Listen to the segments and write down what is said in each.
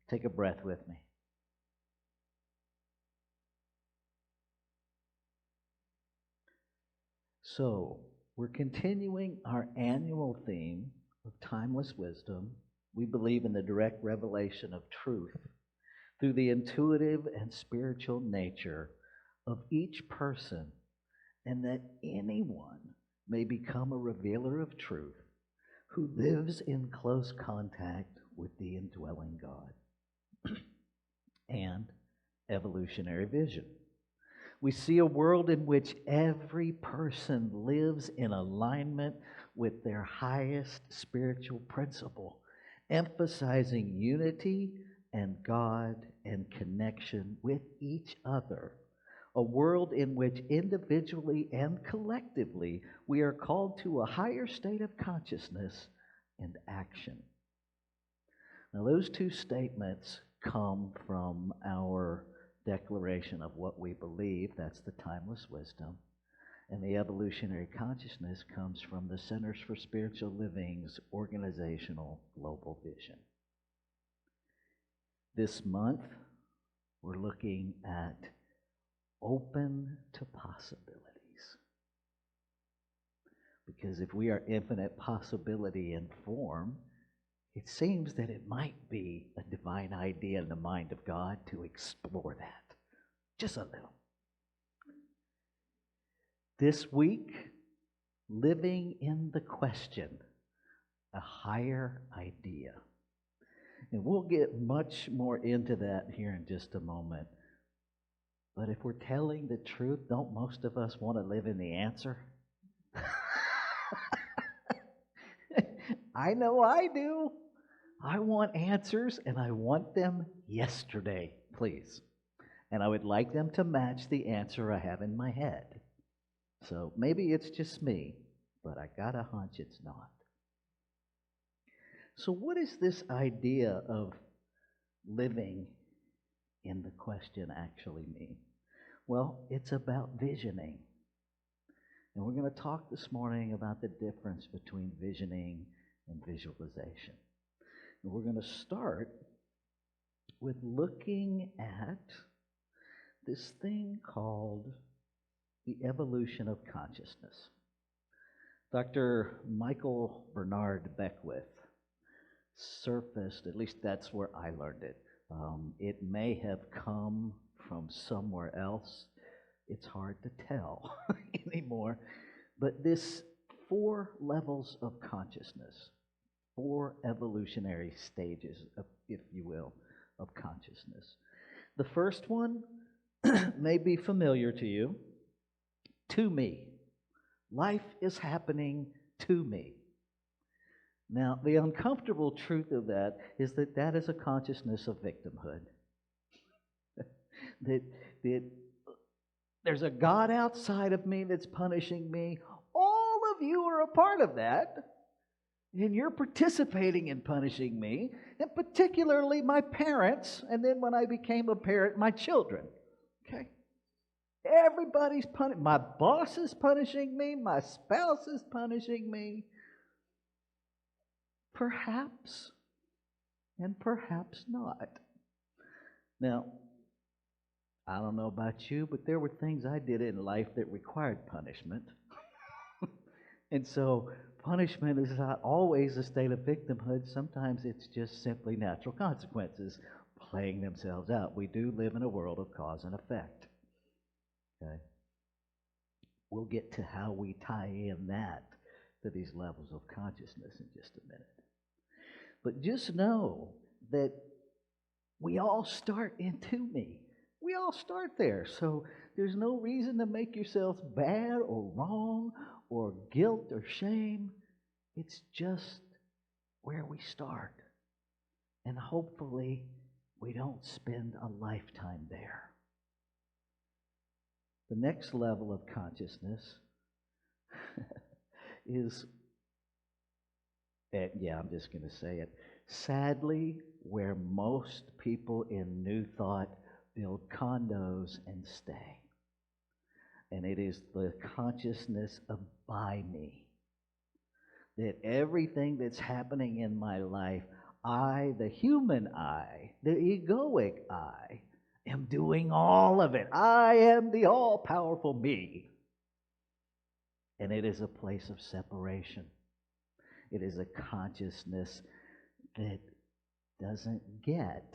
Take a breath with me. So, we're continuing our annual theme of timeless wisdom. We believe in the direct revelation of truth through the intuitive and spiritual nature of each person, and that anyone may become a revealer of truth who lives in close contact with the indwelling God. And evolutionary vision. We see a world in which every person lives in alignment with their highest spiritual principle, emphasizing unity and God and connection with each other. A world in which individually and collectively we are called to a higher state of consciousness and action. Now, those two statements come from our declaration of what we believe. That's the timeless wisdom. And the evolutionary consciousness comes from the Centers for Spiritual Living's organizational global vision. This month, we're looking at open to possibilities. Because if we are infinite possibility in form, it seems that it might be a divine idea in the mind of God to explore that just a little. This week, living in the question, a higher idea. And we'll get much more into that here in just a moment. But if we're telling the truth, don't most of us want to live in the answer? I know I do. I want answers, and I want them yesterday, please. And I would like them to match the answer I have in my head. So maybe it's just me, but I got a hunch it's not. So what does this idea of living in the question actually mean? Well, it's about visioning. And we're going to talk this morning about the difference between visioning and visualization. And we're going to start with looking at this thing called the evolution of consciousness. Dr. Michael Bernard Beckwith surfaced, at least that's where I learned it. It may have come from somewhere else. It's hard to tell anymore. But this 4 levels of consciousness, 4 evolutionary stages, if you will, of consciousness. The first one may be familiar to you. To me. Life is happening to me. Now, the uncomfortable truth of that is that that is a consciousness of victimhood. that there's a God outside of me that's punishing me. All of you are a part of that. And you're participating in punishing me, and particularly my parents, and then when I became a parent, my children. Okay? Everybody's punishing. My boss is punishing me. My spouse is punishing me. Perhaps, and perhaps not. Now, I don't know about you, but there were things I did in life that required punishment. And so punishment is not always a state of victimhood. Sometimes it's just simply natural consequences playing themselves out. We do live in a world of cause and effect. Okay? We'll get to how we tie in that to these levels of consciousness in just a minute. But just know that we all start in to me. We all start there. So there's no reason to make yourselves bad or wrong or guilt or shame. It's just where we start. And hopefully we don't spend a lifetime there. The next level of consciousness is, I'm just going to say it, sadly, where most people in New Thought build condos and stay. And it is the consciousness of by me. That everything that's happening in my life, I, the human I, the egoic I, am doing all of it. I am the all-powerful me. And it is a place of separation. It is a consciousness that doesn't get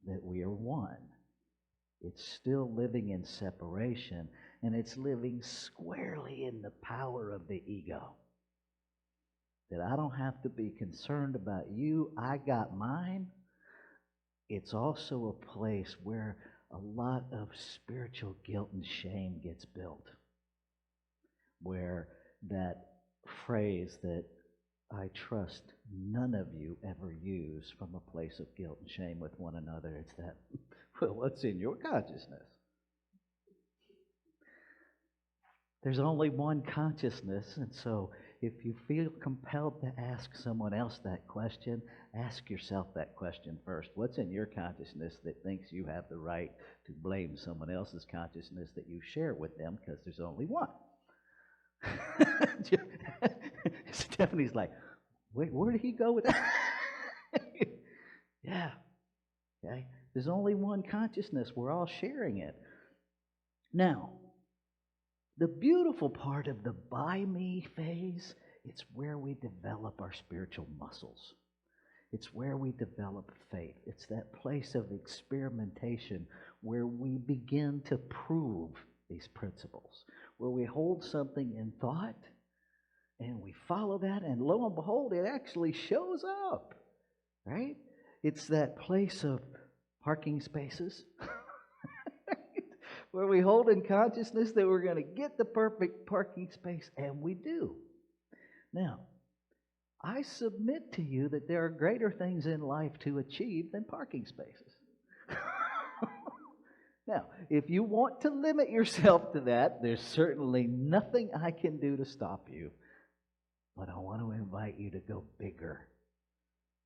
that we are one. It's still living in separation, and it's living squarely in the power of the ego. That I don't have to be concerned about you, I got mine. It's also a place where a lot of spiritual guilt and shame gets built. Where that phrase that I trust none of you ever use from a place of guilt and shame with one another. It's that, well, what's in your consciousness? There's only one consciousness, and so if you feel compelled to ask someone else that question, ask yourself that question first. What's in your consciousness that thinks you have the right to blame someone else's consciousness that you share with them, because there's only one? Stephanie's like, wait, where did he go with that? Yeah. Okay. There's only one consciousness. We're all sharing it. Now, the beautiful part of the by me phase, it's where we develop our spiritual muscles. It's where we develop faith. It's that place of experimentation where we begin to prove these principles, where we hold something in thought and we follow that, and lo and behold, it actually shows up, right? It's that place of parking spaces where we hold in consciousness that we're going to get the perfect parking space, and we do. Now, I submit to you that there are greater things in life to achieve than parking spaces. Now, if you want to limit yourself to that, there's certainly nothing I can do to stop you. But I want to invite you to go bigger.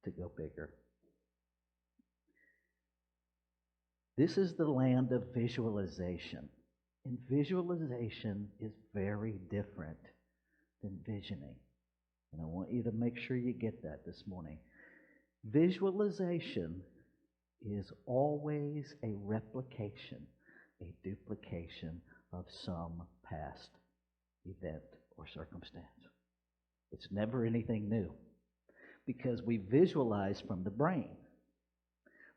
To go bigger. This is the land of visualization. And visualization is very different than visioning. And I want you to make sure you get that this morning. Visualization is always a replication, a duplication of some past event or circumstance. It's never anything new because we visualize from the brain.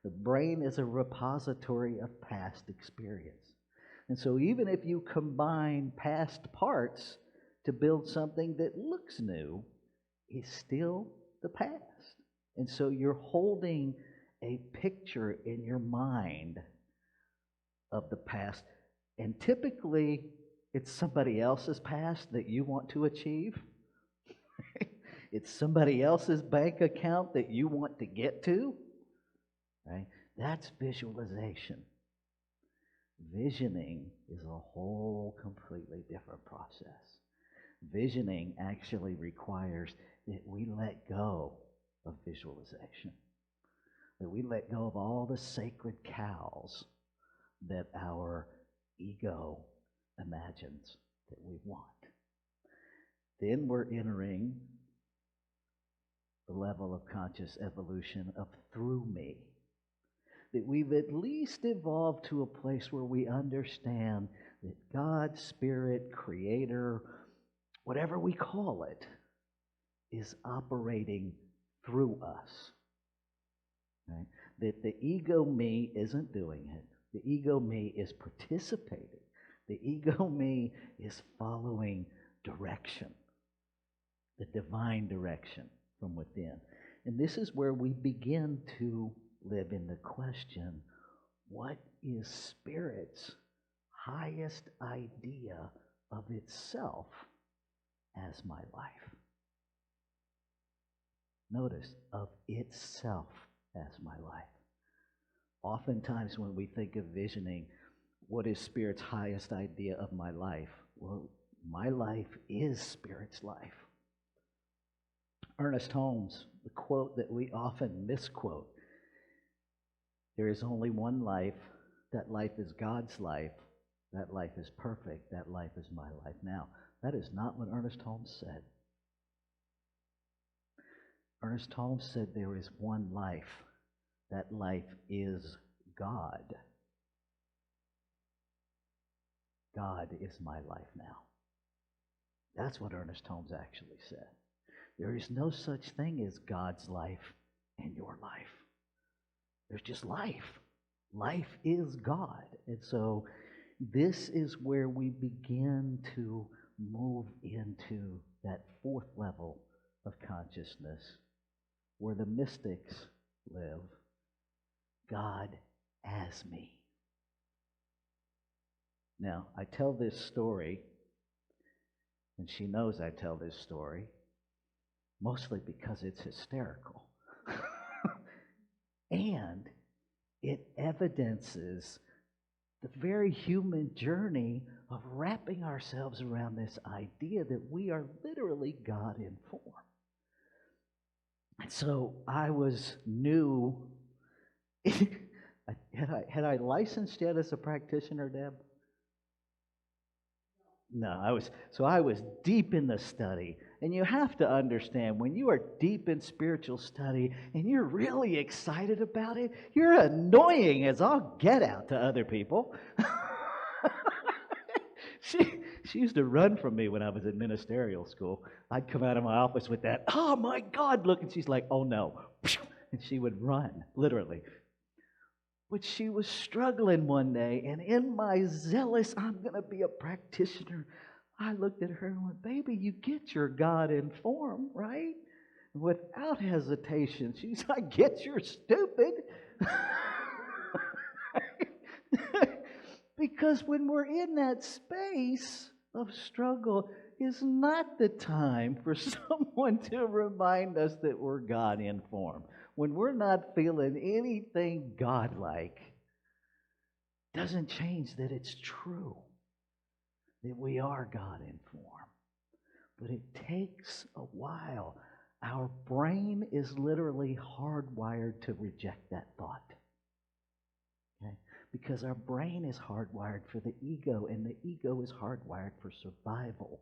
The brain is a repository of past experience. And so even if you combine past parts to build something that looks new, it's still the past. And so you're holding a picture in your mind of the past. And typically, it's somebody else's past that you want to achieve. It's somebody else's bank account that you want to get to. Right? That's visualization. Visioning is a whole completely different process. Visioning actually requires that we let go of visualization. That we let go of all the sacred cows that our ego imagines that we want. Then we're entering the level of conscious evolution of through me. That we've at least evolved to a place where we understand that God, Spirit, Creator, whatever we call it, is operating through us. Right? That the ego me isn't doing it. The ego me is participating. The ego me is following direction, the divine direction from within. And this is where we begin to live in the question, what is Spirit's highest idea of itself as my life? Notice, of itself as my life. Oftentimes when we think of visioning, what is Spirit's highest idea of my life? Well, my life is Spirit's life. Ernest Holmes, the quote that we often misquote, there is only one life. That life is God's life. That life is perfect. That life is my life. Now, that is not what Ernest Holmes said. Ernest Holmes said there is one life. That life is God. God is my life now. That's what Ernest Holmes actually said. There is no such thing as God's life and your life. There's just life. Life is God. And so this is where we begin to move into that fourth level of consciousness where the mystics live. God as me. Now, I tell this story, and she knows I tell this story, mostly because it's hysterical. And it evidences the very human journey of wrapping ourselves around this idea that we are literally God in form. And so I was new. Had I licensed yet as a practitioner, Deb? No, I was deep in the study. And you have to understand, when you are deep in spiritual study and you're really excited about it, you're annoying as all get out to other people. She used to run from me when I was in ministerial school. I'd come out of my office with that, oh my God, look, and she's like, oh no. And she would run, literally. But she was struggling one day, and in my zealous, I'm going to be a practitioner, I looked at her and went, baby, you get your God in form, right? Without hesitation, she's like, get your stupid. Because when we're in that space of struggle, is not the time for someone to remind us that we're God in form. When we're not feeling anything godlike, doesn't change that it's true that we are God in form. But it takes a while. Our brain is literally hardwired to reject that thought. Okay? Because our brain is hardwired for the ego, and the ego is hardwired for survival.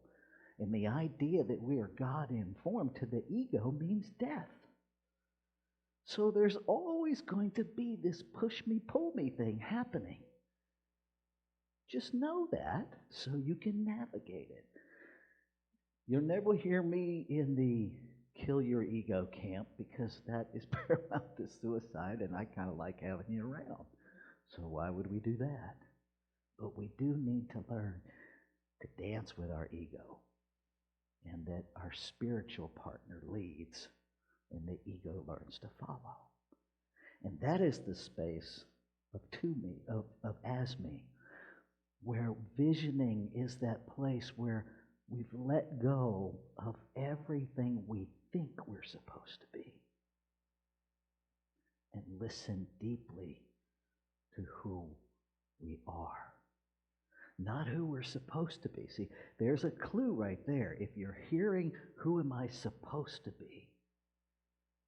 And the idea that we are God in form to the ego means death. So there's always going to be this push me, pull me thing happening. Just know that so you can navigate it. You'll never hear me in the kill your ego camp because that is paramount to suicide and I kind of like having you around. So why would we do that? But we do need to learn to dance with our ego and that our spiritual partner leads and the ego learns to follow. And that is the space of to me, of as me, where visioning is that place where we've let go of everything we think we're supposed to be and listen deeply to who we are. Not who we're supposed to be. See, there's a clue right there. If you're hearing, who am I supposed to be?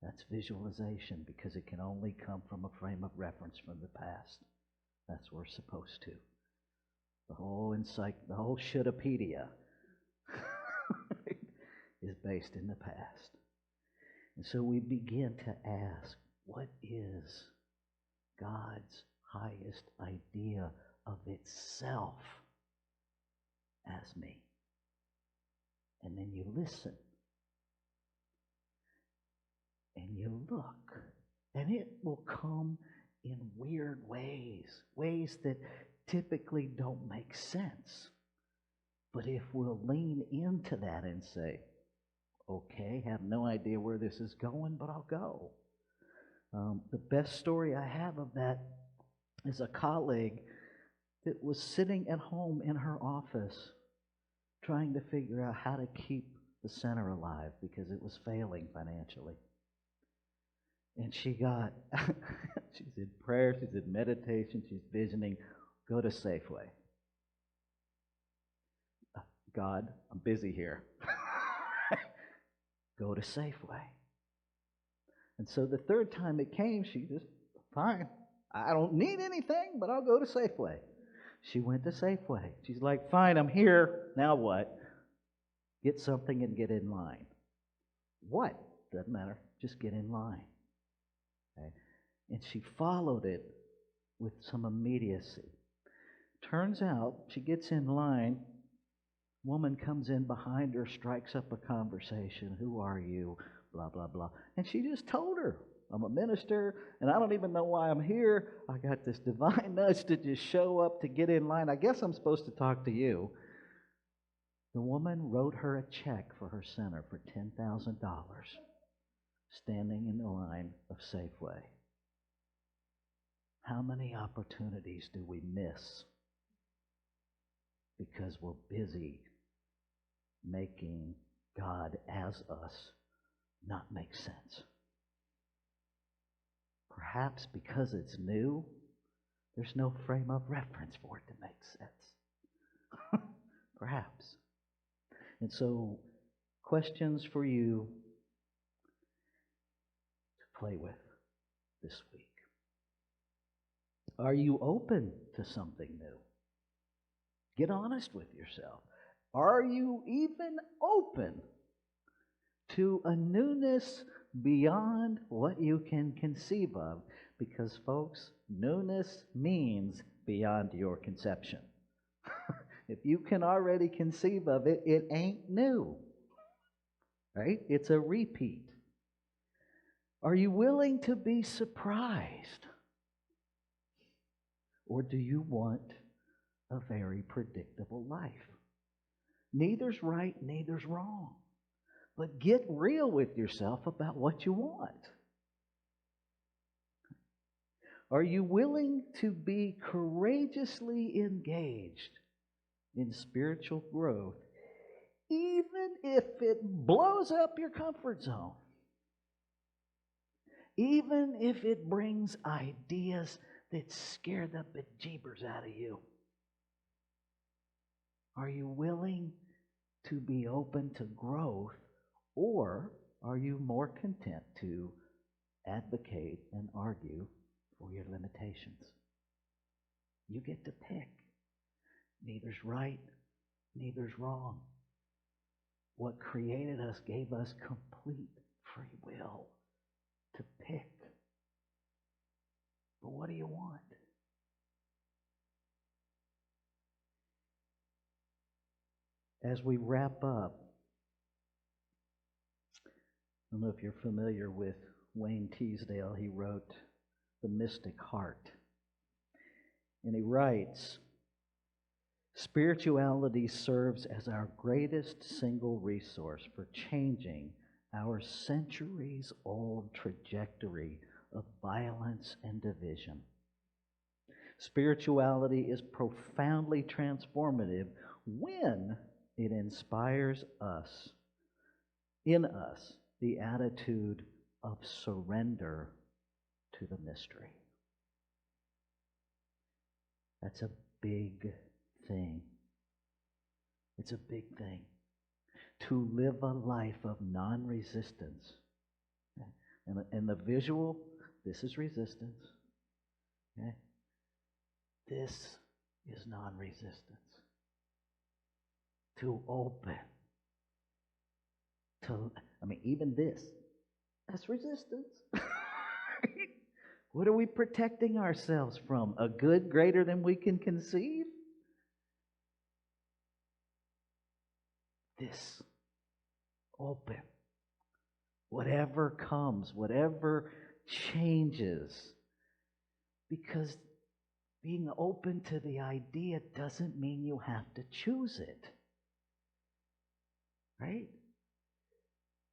That's visualization because it can only come from a frame of reference from the past. That's where we're supposed to. The whole shouldapedia is based in the past. And so we begin to ask, what is God's highest idea of itself as me? And then you listen. And you look, and it will come in weird ways that typically don't make sense. But if we'll lean into that and say, okay, have no idea where this is going, but I'll go. The best story I have of that is a colleague that was sitting at home in her office trying to figure out how to keep the center alive because it was failing financially. And she's in prayer, she's in meditation, she's visioning, go to Safeway. God, I'm busy here. Go to Safeway. And so the third time it came, she just, fine, I don't need anything, but I'll go to Safeway. She went to Safeway. She's like, fine, I'm here, now what? Get something and get in line. What? Doesn't matter. Just get in line. Okay? And she followed it with some immediacy. Turns out, she gets in line. Woman comes in behind her, strikes up a conversation. Who are you? Blah, blah, blah. And she just told her, I'm a minister, and I don't even know why I'm here. I got this divine nudge to just show up to get in line. I guess I'm supposed to talk to you. The woman wrote her a check for her center for $10,000, standing in the line of Safeway. How many opportunities do we miss because we're busy making God as us not make sense? Perhaps because it's new, there's no frame of reference for it to make sense. Perhaps. And so, questions for you to play with this week. Are you open to something new? Get honest with yourself. Are you even open to a newness beyond what you can conceive of? Because, folks, newness means beyond your conception. If you can already conceive of it, it ain't new. Right? It's a repeat. Are you willing to be surprised? Or do you want a very predictable life? Neither's right, neither's wrong. But get real with yourself about what you want. Are you willing to be courageously engaged in spiritual growth, even if it blows up your comfort zone? Even if it brings ideas that scare the bejeebers out of you? Are you willing to be open to growth, or are you more content to advocate and argue for your limitations? You get to pick. Neither's right, neither's wrong. What created us gave us complete free will to pick. But what do you want? As we wrap up, I don't know if you're familiar with Wayne Teasdale. He wrote The Mystic Heart. And he writes, spirituality serves as our greatest single resource for changing our centuries-old trajectory of violence and division. Spirituality is profoundly transformative when it inspires in us, the attitude of surrender to the mystery. That's a big thing. It's a big thing. To live a life of non-resistance. Okay? And the visual, this is resistance. Okay? This is non-resistance. To open. Even this, that's resistance. What are we protecting ourselves from? A good greater than we can conceive? This. Open. Whatever comes, whatever changes. Because being open to the idea doesn't mean you have to choose it. Right?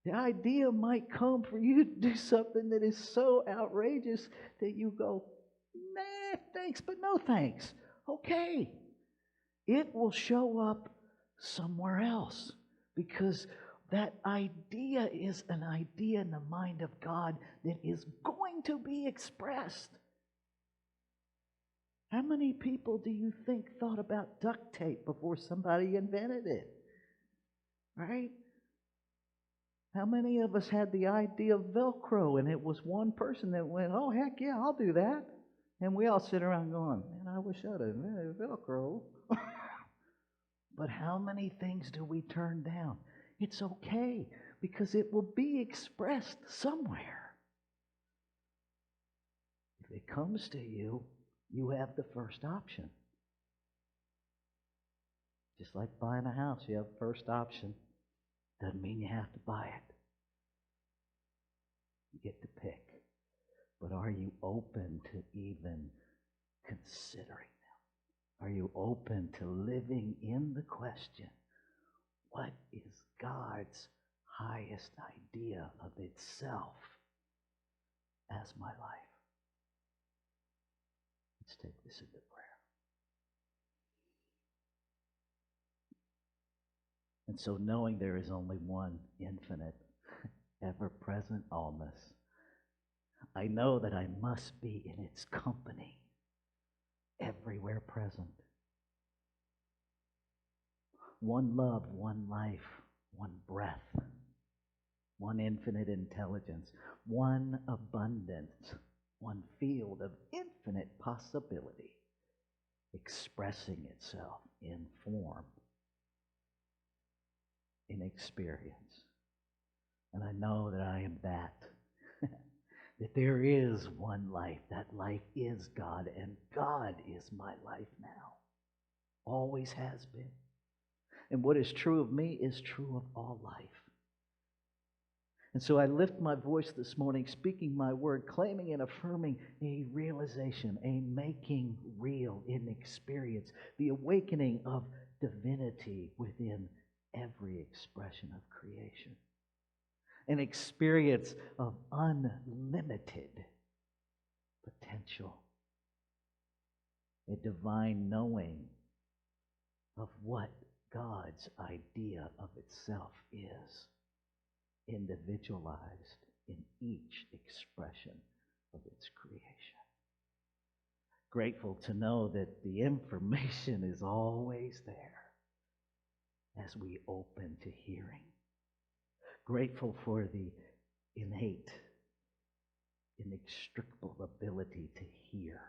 The idea might come for you to do something that is so outrageous that you go, nah, thanks, but no thanks. Okay. It will show up somewhere else because that idea is an idea in the mind of God that is going to be expressed. How many people do you think thought about duct tape before somebody invented it? Right? How many of us had the idea of Velcro and it was one person that went, oh, heck yeah, I'll do that. And we all sit around going, man, I wish I'd have invented Velcro. But how many things do we turn down? It's okay. because it will be expressed somewhere. If it comes to you, you have the first option. Just like buying a house, you have first option. Doesn't mean you have to buy it. You get to pick. But are you open to even considering them? Are you open to living in the question, what is God's highest idea of itself as my life? Let's take this into prayer. And so knowing there is only one infinite, ever-present allness, I know that I must be in its company, everywhere present. One love, one life, one breath, one infinite intelligence, one abundance, one field of infinite possibility, expressing itself in form, in experience. And I know that I am that. That there is one life. That life is God, and God is my life now. Always has been. And what is true of me is true of all life. And so I lift my voice this morning, speaking my word, claiming and affirming a realization, a making real in experience, the awakening of divinity within every expression of creation. An experience of unlimited potential. A divine knowing of what God's idea of itself is, individualized in each expression of its creation. Grateful to know that the information is always there as we open to hearing. Grateful for the innate, inextricable ability to hear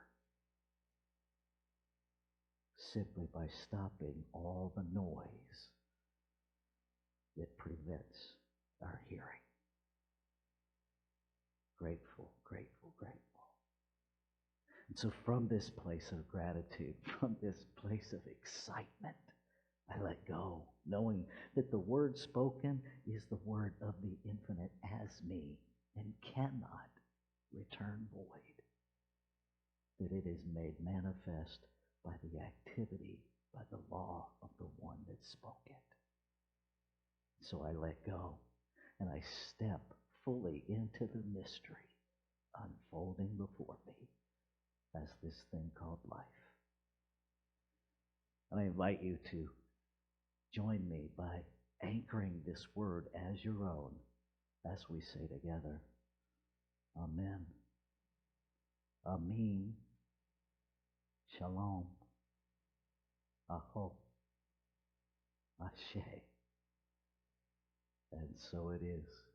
simply by stopping all the noise that prevents our hearing. Grateful, grateful, grateful. And so from this place of gratitude, from this place of excitement, I let go, knowing that the word spoken is the word of the infinite as me and cannot return void. That it is made manifest by the activity, by the law of the one that spoke it. So I let go and I step fully into the mystery unfolding before me as this thing called life. And I invite you to join me by anchoring this word as your own as we say together, Amen, Amin, Shalom, Aho, Ashe. And so it is.